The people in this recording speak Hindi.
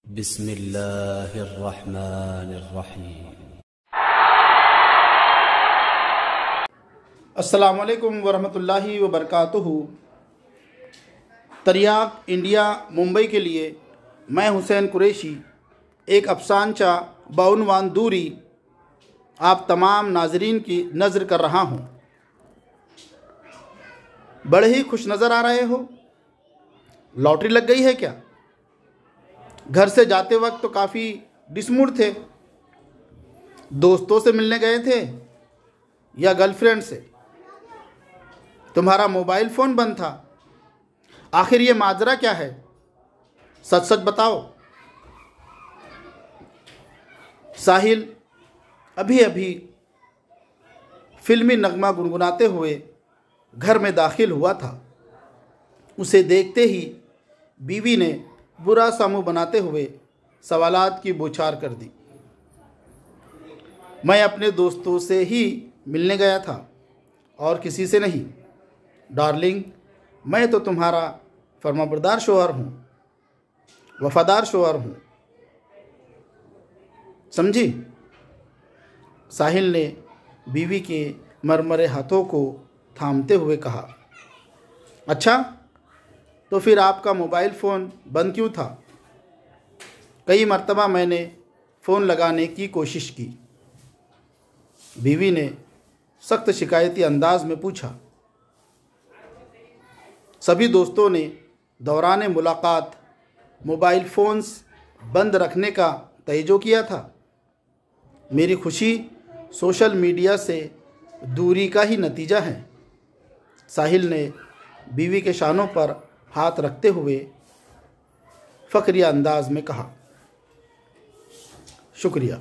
बिस्मिल्लाहिर्रहमानिर्रहीम। अस्सलामुअलैकुम वरहमतुल्लाहि वबरकातुहू। तरियाक इंडिया मुंबई के लिए मैं हुसैन कुरैशी एक अफसानचा बउनवान दूरी आप तमाम नाजरीन की नज़र कर रहा हूँ। बड़े ही खुश नज़र आ रहे हो। लॉटरी लग गई है क्या? घर से जाते वक्त तो काफ़ी डिसमूड थे। दोस्तों से मिलने गए थे या गर्लफ्रेंड से? तुम्हारा मोबाइल फ़ोन बंद था। आखिर ये माजरा क्या है? सच सच बताओ। साहिल अभी अभी फिल्मी नगमा गुनगुनाते हुए घर में दाखिल हुआ था। उसे देखते ही बीवी ने बुरा सा मुंह बनाते हुए सवालात की बौछार कर दी। मैं अपने दोस्तों से ही मिलने गया था और किसी से नहीं। डार्लिंग, मैं तो तुम्हारा फर्माबरदार शौहर हूँ, वफादार शौहर हूँ, समझी? साहिल ने बीवी के मरमरे हाथों को थामते हुए कहा। अच्छा, तो फिर आपका मोबाइल फ़ोन बंद क्यों था? कई मर्तबा मैंने फ़ोन लगाने की कोशिश की। बीवी ने सख्त शिकायती अंदाज में पूछा। सभी दोस्तों ने दौरान मुलाकात मोबाइल फ़ोन्स बंद रखने का तयजो किया था। मेरी खुशी सोशल मीडिया से दूरी का ही नतीजा है। साहिल ने बीवी के शानों पर हाथ रखते हुए फ़ख्रिया अंदाज में कहा। शुक्रिया।